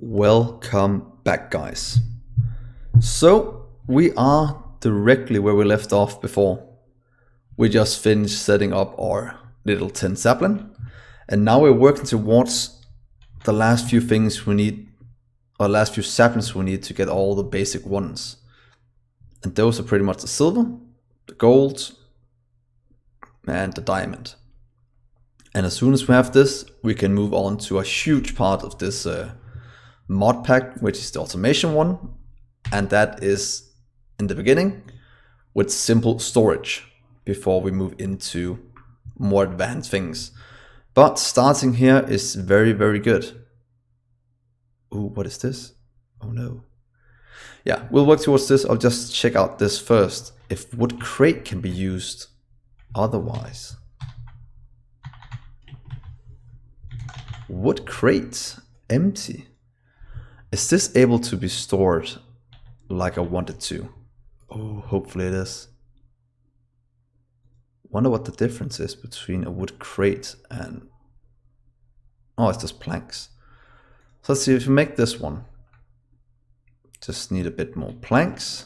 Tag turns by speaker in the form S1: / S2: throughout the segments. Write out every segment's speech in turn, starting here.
S1: Welcome back, guys. So we are directly where we left off before. We just finished setting up our little tin sapling, and now we're working towards the last few things we need, or last few saplings we need to get all the basic ones. And those are pretty much the silver, the gold, and the diamond. And as soon as we have this, we can move on to a huge part of this mod pack, which is the automation one, and that is in the beginning with simple storage before we move into more advanced things. But starting here is very, very good. Ooh, what is this? Oh no. Yeah, we'll work towards this. I'll just check out this first, if wood crate can be used otherwise. Wood crate, empty. Is this able to be stored like I want it to? Oh, hopefully it is. Wonder what the difference is between a wood crate and... Oh, it's just planks. So let's see if we make this one. Just need a bit more planks.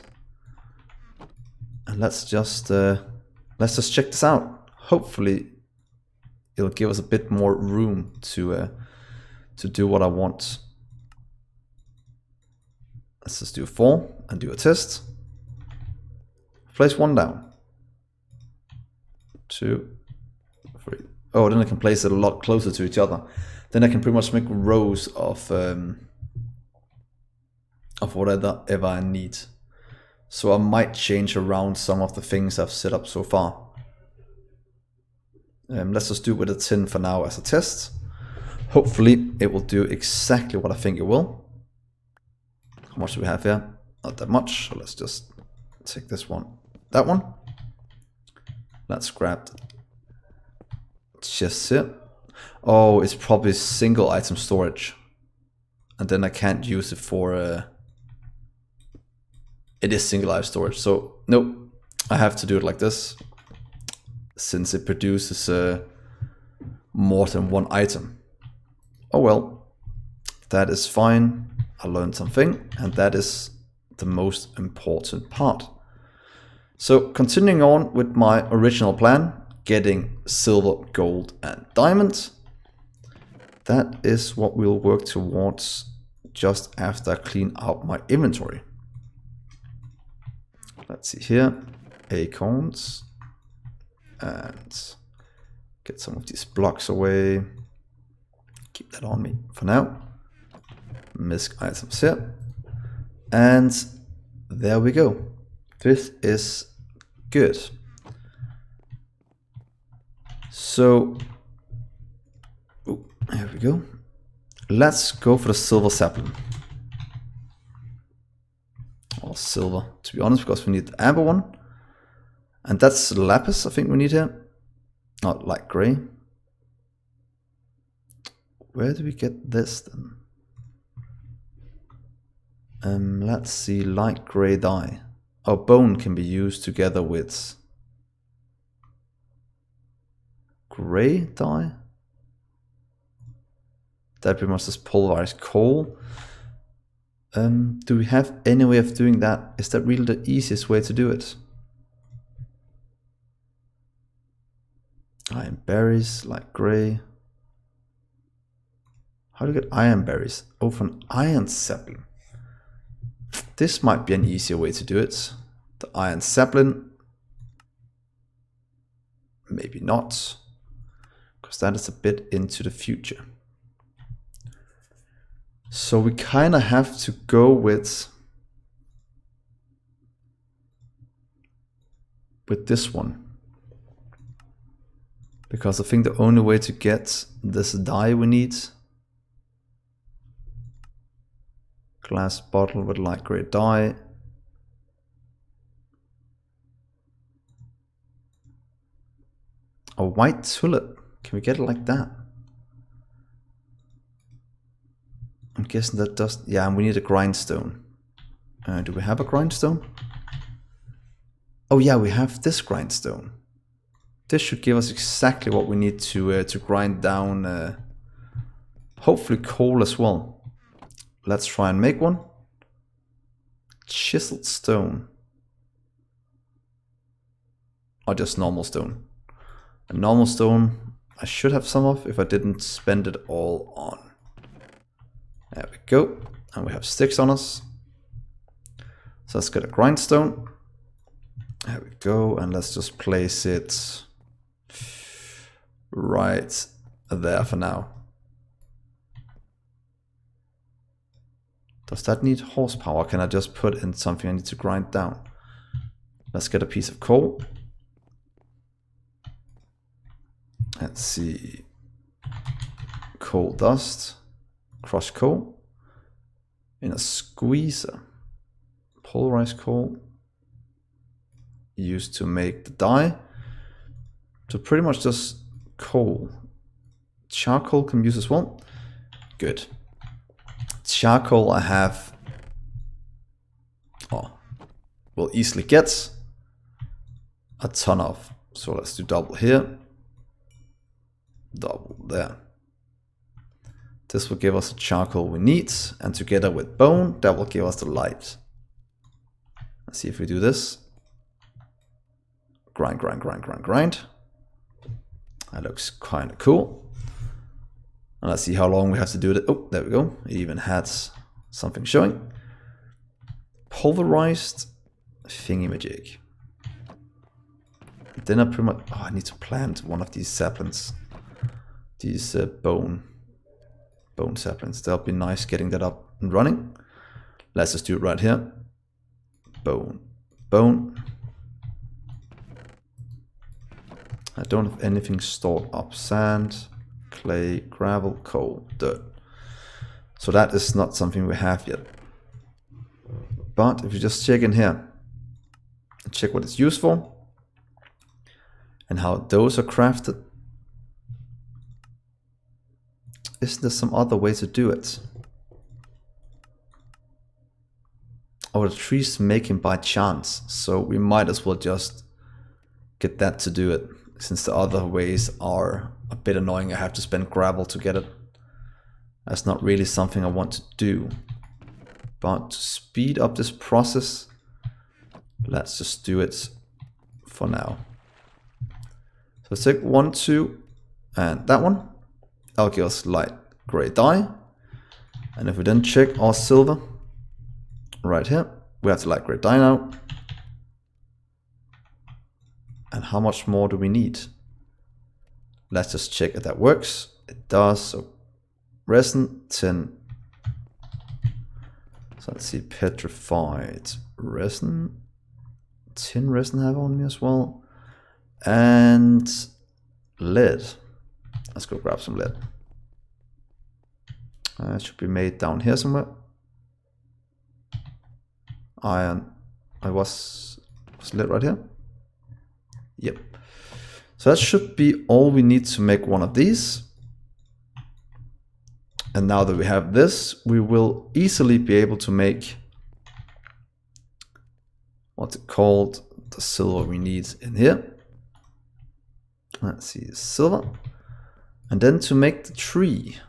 S1: And let's just check this out. Hopefully it'll give us a bit more room to do what I want. Let's just do 4 and do a test. Place 1 down. 2, 3. Oh, then I can place it a lot closer to each other. Then I can pretty much make rows of whatever I need. So I might change around some of the things I've set up so far. Let's just do it with a tin for now as a test. Hopefully it will do exactly what I think it will. How much do we have here? Not that much, so let's just take this one, that one. Let's grab chests here. Oh, it's probably single item storage. And then I can't use it for... It is single item storage, so no, I have to do it like this. Since it produces more than one item. Oh well, that is fine. I learned something, and that is the most important part. So continuing on with my original plan, getting silver, gold, and diamond. That is what we'll work towards just after I clean out my inventory. Let's see here, acorns, and get some of these blocks away. Keep that on me for now. Misc items here, and there we go. This is good. So here we go. Let's go for the silver sapling. Or silver, to be honest, because we need the amber one, and that's lapis I think we need here, not light gray. Where do we get this then? Let's see, light gray dye. Oh, bone can be used together with gray dye. That pretty much just pulverized coal. Do we have any way of doing that? Is that really the easiest way to do it? Iron berries, light gray. How do you get iron berries? Oh, from iron sapling. This might be an easier way to do it. The iron sapling. Maybe not, because that is a bit into the future. So we kind of have to go with this one. Because I think the only way to get this dye we need, glass bottle with light gray dye. A white tulip. Can we get it like that? I'm guessing that does... Yeah, and we need a grindstone. Do we have a grindstone? Oh yeah, we have this grindstone. This should give us exactly what we need to grind down, hopefully coal as well. let's try and make one. Chiseled stone. Or just normal stone. And normal stone I should have some of if I didn't spend it all on. There we go. And we have sticks on us. So let's get a grindstone. There we go. And let's just place it right there for now. Does that need horsepower? Can I just put in something I need to grind down? Let's get a piece of coal. Let's see. Coal dust. Crushed coal. In a squeezer. Pulverized coal. Used to make the dye. So pretty much just coal. Charcoal can use as well. Good. Charcoal I have, will easily get a ton of. So let's do double here, double there. This will give us the charcoal we need, and together with bone, that will give us the light. Let's see if we do this. Grind, grind, grind, grind, grind. That looks kind of cool. And let's see how long we have to do it. Oh, there we go. It even had something showing. Pulverized thingy-majig. Then I pretty much... Oh, I need to plant one of these saplings. These bone saplings. That'll be nice getting that up and running. Let's just do it right here. Bone. Bone. I don't have anything stored up. Sand. Clay, gravel, coal, dirt. So that is not something we have yet. But if you just check in here, and check what it's used for, and how those are crafted, isn't there some other way to do it? Or the trees make him by chance, so we might as well just get that to do it, since the other ways are a bit annoying. I have to spend gravel to get it. That's not really something I want to do. But to speed up this process, let's just do it for now. So let's take 1, 2, and that one. That'll give us light gray dye. And if we then check our silver, right here, we have the light gray dye now. And how much more do we need? Let's just check if that works. It does. So resin, tin. So let's see, petrified resin. Tin resin I have on me as well. And lead. Let's go grab some lead. It should be made down here somewhere. Iron. Was lead right here? Yep. So that should be all we need to make one of these. And now that we have this, we will easily be able to make, what's it called, the silver we need in here. Let's see, silver. And then to make the tree,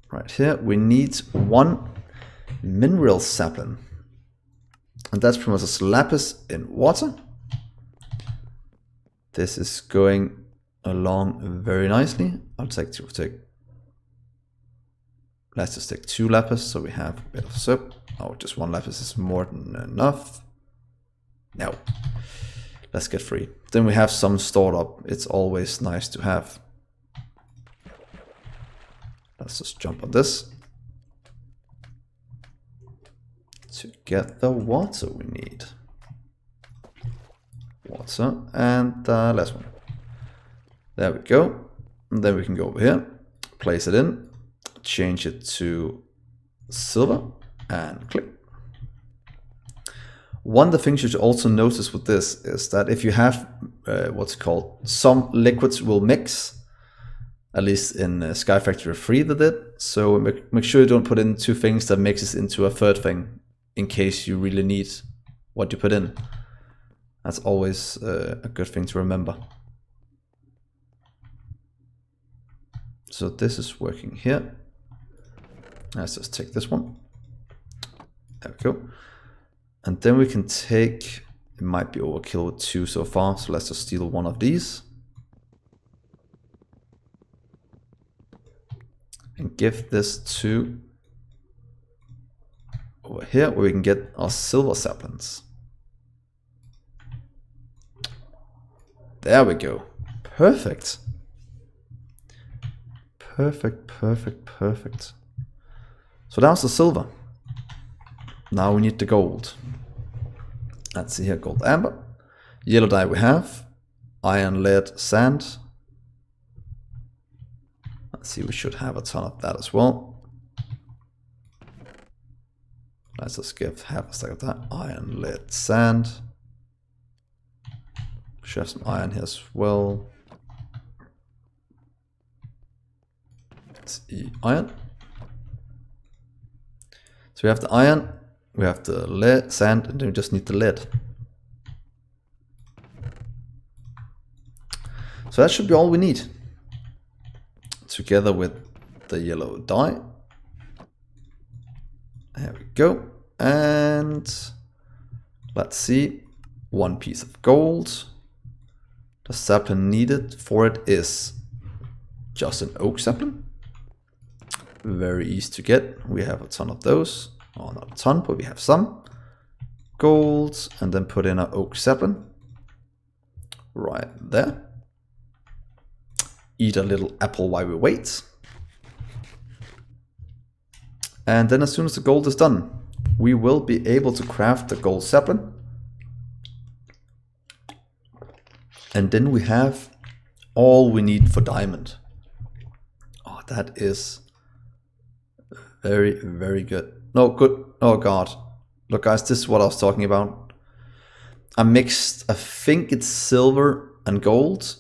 S1: right here, we need 1 mineral sapling. And that's pretty much just lapis in water. This is going along very nicely. Let's just take 2 lapis so we have a bit of soap. Oh, just 1 lapis is more than enough. No. Let's get 3. Then we have some stored up. It's always nice to have. Let's just jump on this. To get the water we need. Water and last one. There we go. And then we can go over here, place it in, change it to silver, and click. One of the things you should also notice with this is that if you have what's called some liquids will mix, at least in Sky Factory 3 they did. So make sure you don't put in 2 things that mixes into a third thing in case you really need what you put in. That's always a good thing to remember. So this is working here. Let's just take this one. There we go. And then we can take, it might be overkill with 2 so far, so let's just steal one of these. And give this to over here where we can get our silver saplings. There we go. Perfect. Perfect, perfect, perfect. So that was the silver. Now we need the gold. Let's see here, gold, amber. Yellow dye we have. Iron, lead, sand. Let's see, we should have a ton of that as well. Let's just have a stack of that. Iron, lead, sand. Should have some iron here as well. Let's see, iron. So we have the iron, we have the lead, sand, and then we just need the lead. So that should be all we need. Together with the yellow dye. There we go. And let's see. 1 piece of gold. The sapling needed for it is just an oak sapling. Very easy to get. We have a ton of those. Oh, not a ton, but we have some. Gold, and then put in an oak sapling. Right there. Eat a little apple while we wait. And then as soon as the gold is done, we will be able to craft the gold sapling. And then we have all we need for diamond. Oh, that is very, very good. No, good. Oh god. Look guys, this is what I was talking about. I mixed, I think it's silver and gold,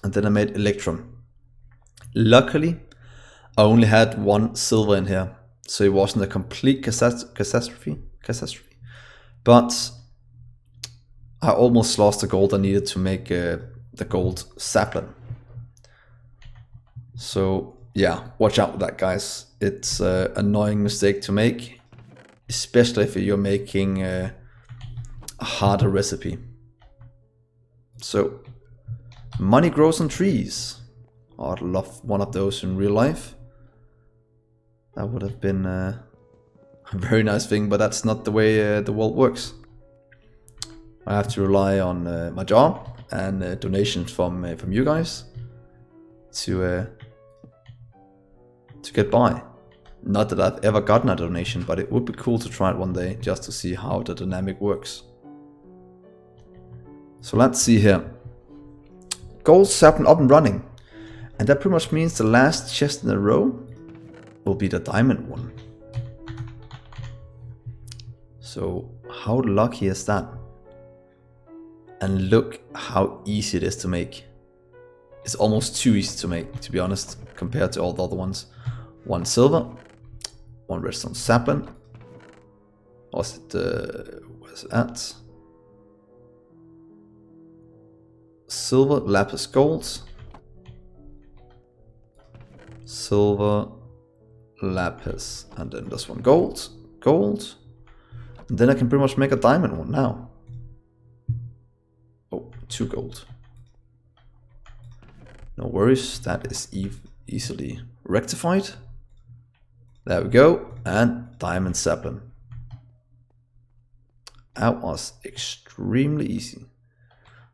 S1: and then I made electrum. Luckily, I only had 1 silver in here, so it wasn't a complete catastrophe. But I almost lost the gold I needed to make the gold sapling. So yeah, watch out with that, guys. It's an annoying mistake to make, especially if you're making a harder recipe. So, money grows on trees. Oh, I'd love one of those in real life. That would have been a very nice thing, but that's not the way the world works. I have to rely on my job and donations from you guys to get by. Not that I've ever gotten a donation, but it would be cool to try it one day just to see how the dynamic works. So let's see here. Gold sapling up and running. And that pretty much means the last chest in a row will be the diamond one. So how lucky is that? And look how easy it is to make. It's almost too easy to make, to be honest, compared to all the other ones. 1 silver, 1 redstone sapling. Was it, where's it at? Silver, lapis, gold. Silver, lapis, and then this one gold, gold. And then I can pretty much make a diamond one now. Oh, 2 gold. No worries, that is easily rectified. There we go, and diamond sapling. That was extremely easy.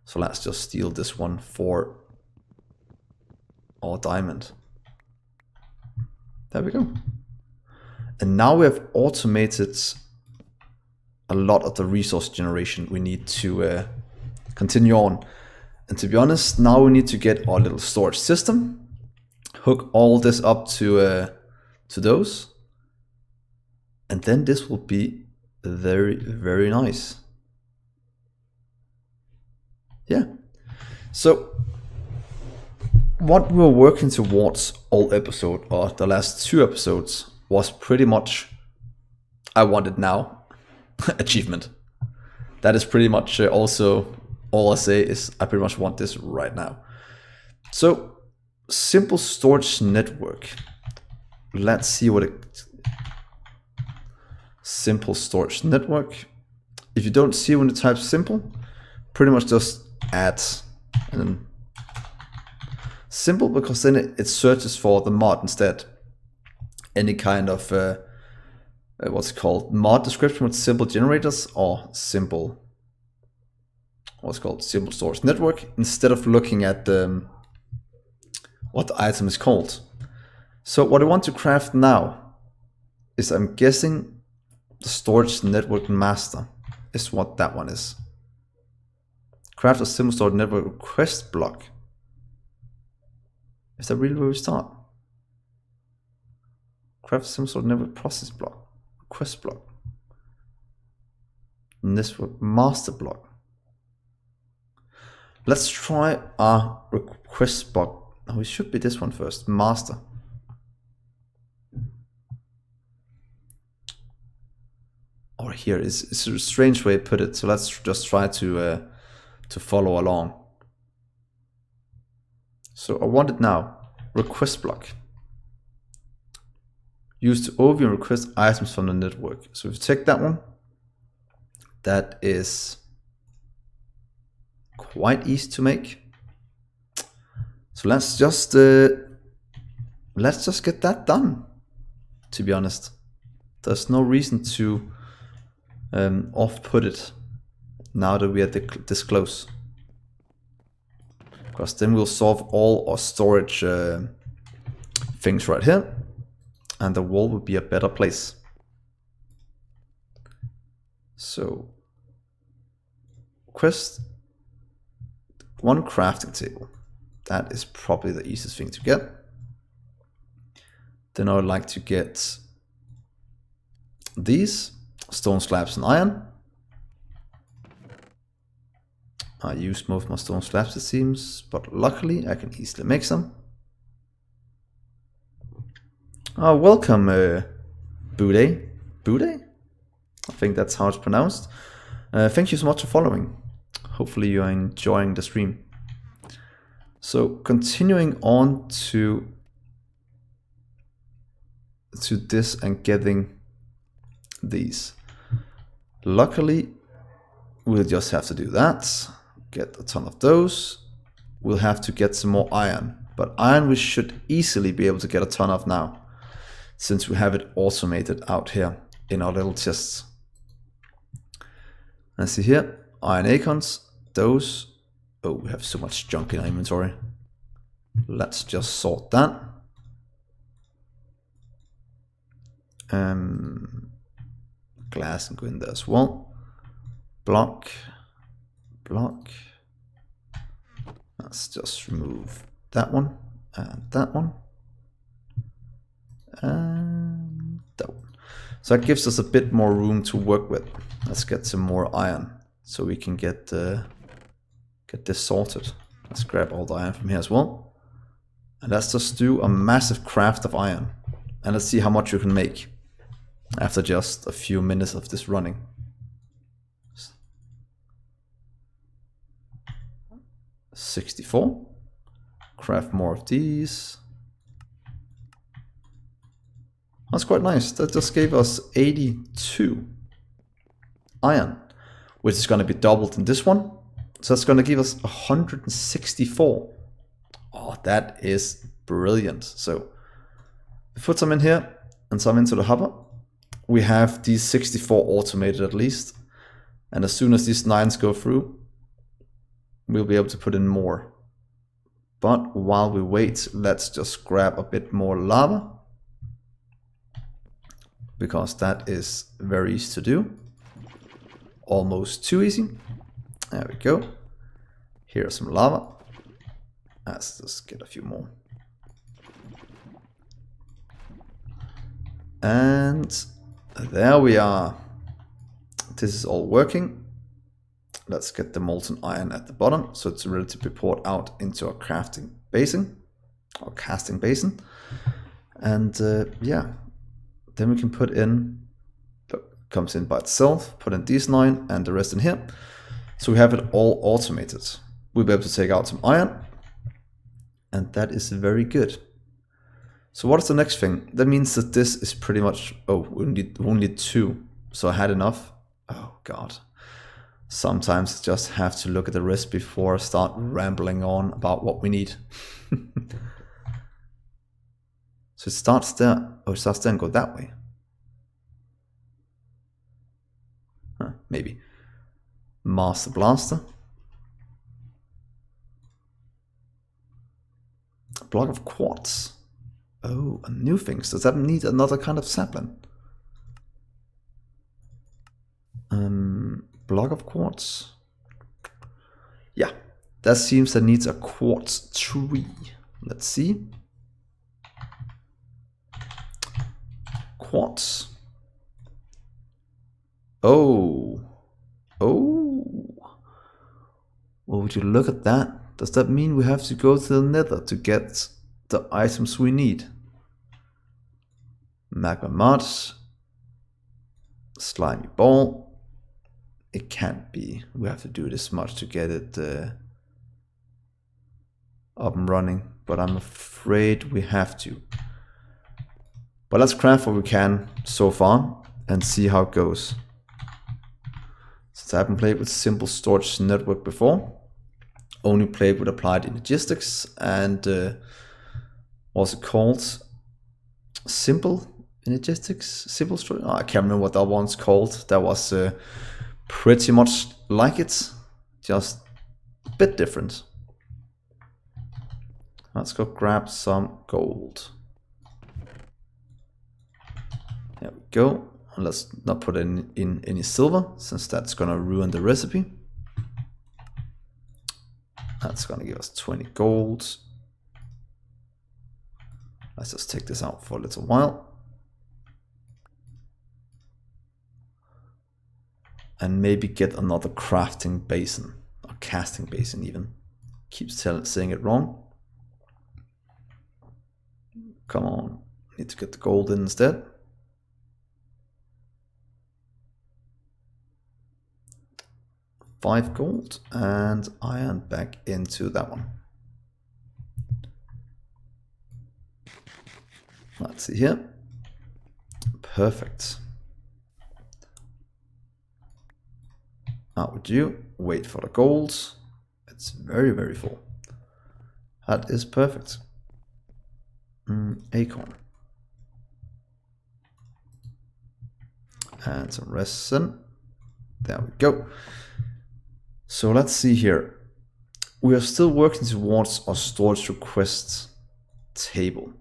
S1: So let's just steal this one for our diamond. There we go. And now we have automated a lot of the resource generation we need to continue on. And to be honest, now we need to get our little storage system, hook all this up to those, and then this will be very, very nice. Yeah. So what we were working towards all episode, or the last 2 episodes, was pretty much I want it now achievement. That is pretty much also all I say is I pretty much want this right now. So simple storage network. Let's see what it simple storage network. If you don't see when you type simple, pretty much just add and then simple, because then it searches for the mod instead. Any kind of what's it called, mod description with simple generators or simple, what's called simple storage network, instead of looking at what the item is called. So what I want to craft now is, I'm guessing the storage network master is what that one is. Craft a simple storage network request block. Is that really where we start? Craft a simple storage network process block. Request block. Network master block. Let's try our request block. Oh, it should be this one first. Master. Or here is, it's a strange way to put it. So let's just try to follow along. So I want it now. Request block. Used to overview and request items from the network. So if you take that one, that is quite easy to make. So let's just get that done. To be honest, there's no reason to off-put it now that we are this close, because then we'll solve all our storage things right here, and the wall will be a better place. So quest one crafting table. That is probably the easiest thing to get. Then I would like to get these stone slabs and iron. I use most of my stone slabs, it seems, but luckily I can easily make some. Oh, welcome, Bude. Bude? I think that's how it's pronounced. Thank you so much for following. Hopefully you are enjoying the stream. So continuing on to this and getting these. Luckily, we'll just have to do that. Get a ton of those. We'll have to get some more iron. But iron we should easily be able to get a ton of now, since we have it automated out here in our little chests. And see here, iron acorns, those. Oh, we have so much junk in our inventory. Let's just sort that. Glass and go in there as well. Block. Let's just remove that one and that one and that one. So that gives us a bit more room to work with. Let's get some more iron so we can get this sorted. Let's grab all the iron from here as well, and let's just do a massive craft of iron, and let's see how much you can make after just a few minutes of this running. $64. Craft more of these. That's quite nice. That just gave us 82 iron, which is going to be doubled in this one. So that's going to give us 164. Oh, that is brilliant. So we put some in here and some into the hopper. We have these 64 automated at least. And as soon as these 9s go through, we'll be able to put in more. But while we wait, let's just grab a bit more lava, because that is very easy to do. Almost too easy. There we go. Here's some lava. Let's just get a few more. And there we are. This is all working. Let's get the molten iron at the bottom, so it's ready to be poured out into our crafting basin, or casting basin. And yeah, then we can put in, comes in by itself, put in these 9 and the rest in here. So we have it all automated. We'll be able to take out some iron, and that is very good. So what is the next thing? That means that this is pretty much, oh, we need 2. so I had enough. Oh god. Sometimes I just have to look at the recipe before I start rambling on about what we need. So it starts there. Oh, it starts there and go that way. Huh, maybe. Master Blaster. A block of quartz. Oh, and new things. Does that need another kind of sapling? Block of quartz. Yeah, that seems that needs a quartz tree. Let's see. Quartz. Oh. Oh. Well, would you look at that? Does that mean we have to go to the nether to get the items we need? Magma mud. Slimy ball. It can't be. We have to do this much to get it up and running, but I'm afraid we have to. But let's craft what we can so far and see how it goes. Since I haven't played with simple storage network before, only played with applied energistics and what's it called? Simple energistics? Simple storage? Oh, I can't remember what that one's called. That was pretty much like it, just a bit different. Let's go grab some gold. There we go. Let's not put in any silver, since that's gonna ruin the recipe. That's gonna give us 20 gold. Let's just take this out for a little while. And maybe get another crafting basin, or casting basin even. Keeps saying it wrong. Come on, need to get the gold in instead. Five gold and iron back into that one. Let's see here. Perfect. Now would you wait for the gold? It's very, very full. That is perfect. Acorn. And some resin. There we go. So let's see here. We are still working towards our storage requests table.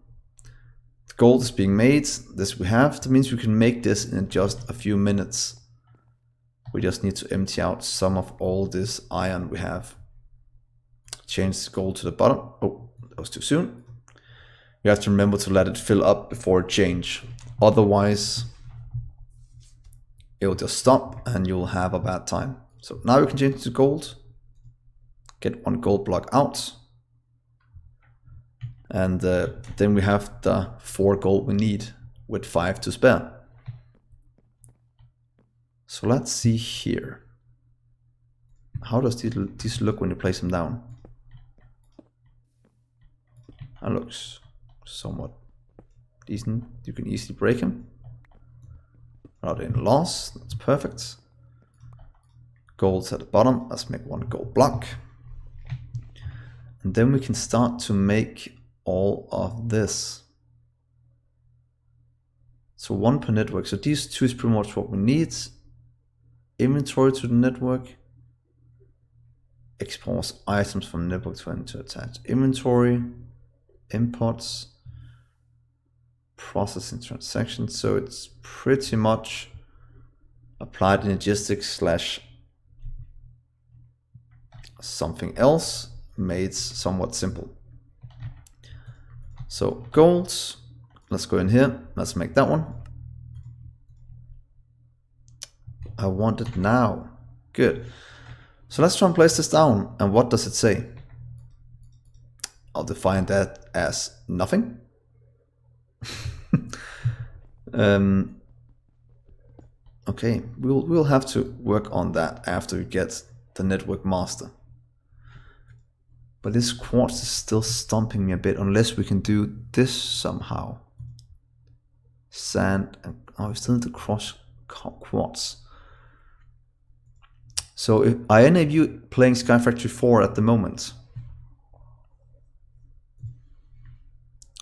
S1: The gold is being made. This we have. That means we can make this in just a few minutes. We just need to empty out some of all this iron we have. Change the gold to the bottom. Oh, that was too soon. You have to remember to let it fill up before it change. Otherwise, it will just stop and you'll have a bad time. So now we can change it to gold. Get one gold block out. And then we have the 4 gold we need with 5 to spare. So let's see here. How does these look when you place them down? That looks somewhat decent. You can easily break them without any loss. That's perfect. Gold's at the bottom. Let's make 1 gold block. And then we can start to make all of this. So 1 per network. So these 2 is pretty much what we need. Inventory to the network. Export items from network to attach inventory. Imports. Processing transactions. So it's pretty much applied logistics slash something else made somewhat simple. So golds. Let's go in here. Let's make that one. I want it now. Good. So let's try and place this down. And what does it say? I'll define that as nothing. Okay, we'll have to work on that after we get the network master. But this quartz is still stumping me a bit, unless we can do this somehow. Sand and oh, we still need to quartz. So are any of you playing Sky Factory 4 at the moment?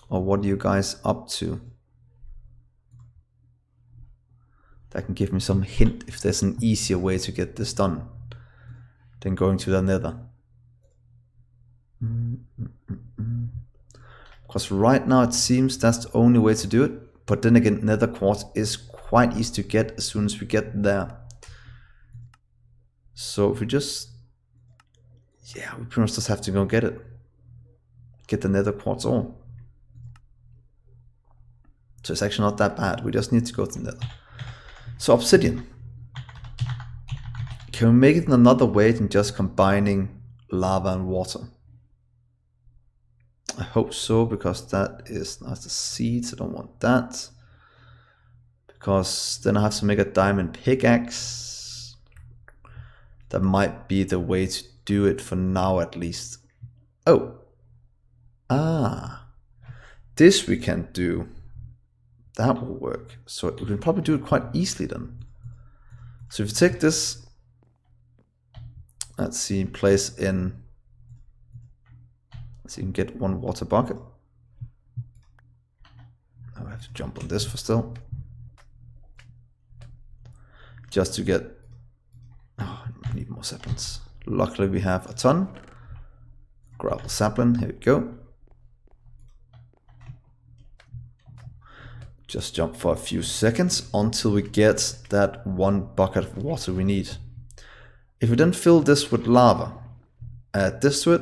S1: Or what are you guys up to? That can give me some hint if there's an easier way to get this done than going to the nether. Because right now it seems that's the only way to do it. But then again, nether quartz is quite easy to get as soon as we get there. So if we just... yeah, we pretty much just have to go get it. Get the nether quartz ore. So it's actually not that bad. We just need to go to the nether. So obsidian. Can we make it in another way than just combining lava and water? I hope so, because that is not the seeds. I don't want that. Because then I have to make a diamond pickaxe. That might be the way to do it for now at least. Oh. Ah. This we can do. That will work. So we can probably do it quite easily then. So if you take this, let's see, place in, let's see, you can get one water bucket. Now I have to jump on this for still. Just to get, oh, I need more saplings. Luckily we have a ton. Grab a sapling, here we go. Just jump for a few seconds until we get that one bucket of water we need. If we then fill this with lava, add this to it,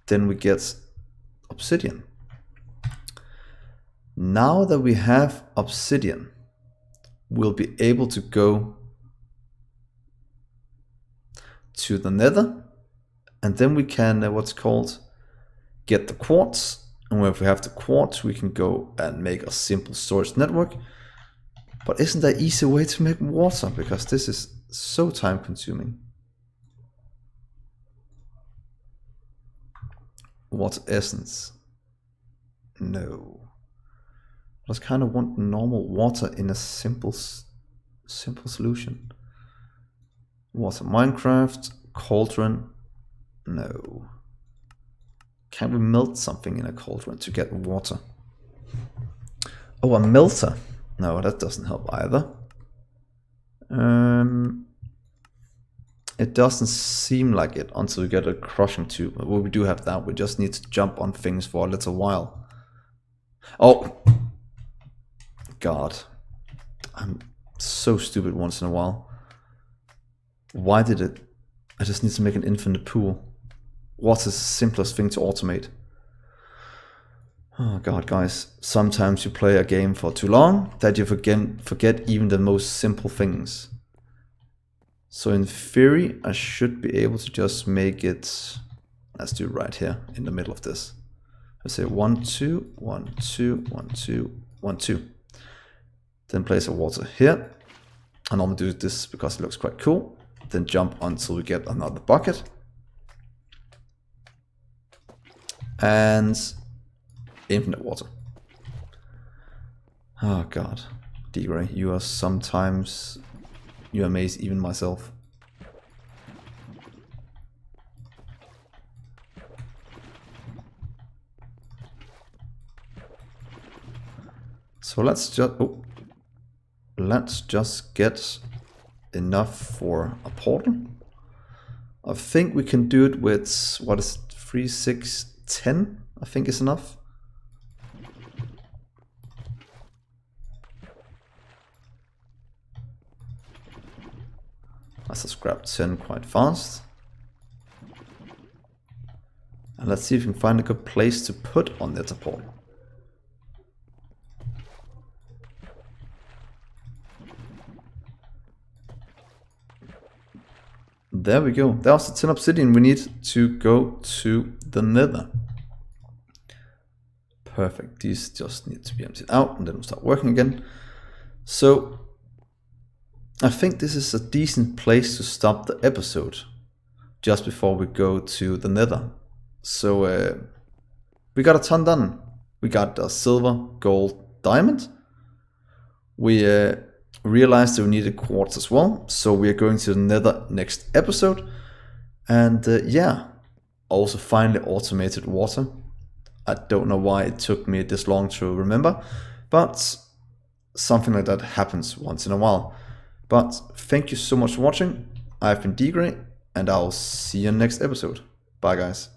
S1: then we get obsidian. Now that we have obsidian, we'll be able to go to the nether, and then we can, what's called, get the quartz. And if we have the quartz, we can go and make a simple storage network. But isn't there an easy way to make water? Because this is so time consuming. Water essence. No. I just kind of want normal water in a simple solution. Water Minecraft, cauldron. No. Can we melt something in a cauldron to get water? Oh, a melter. No, that doesn't help either. It doesn't seem like it until we get a crushing tube. Well, we do have that. We just need to jump on things for a little while. Oh! God. I'm so stupid once in a while. Why did it? I just need to make an infinite pool. What is the simplest thing to automate? Oh god, guys. Sometimes you play a game for too long that you forget even the most simple things. So in theory, I should be able to just make it... let's do it right here in the middle of this. Let's say 1, 2, 1, 2, 1, 2, 1, 2. Then place a water here. I normally do this because it looks quite cool. Then jump until we get another bucket. And infinite water. Oh god, Dgray, you are sometimes, you amaze even myself. So let's just get enough for a portal. I think we can do it with, what is it, 3, 6, 10, I think is enough. Let's just grab 10 quite fast. And let's see if we can find a good place to put on the portal. There we go. That was the 10 obsidian we need to go to the nether. Perfect. These just need to be emptied out and then we'll start working again. So I think this is a decent place to stop the episode just before we go to the nether. So we got a ton done. We got a silver, gold, diamond. We realized that we needed quartz as well, so we are going to the nether next episode. And yeah, also finally automated water. I don't know why it took me this long to remember, but something like that happens once in a while. But thank you so much for watching. I've been Dgray, and I'll see you in the next episode. Bye guys.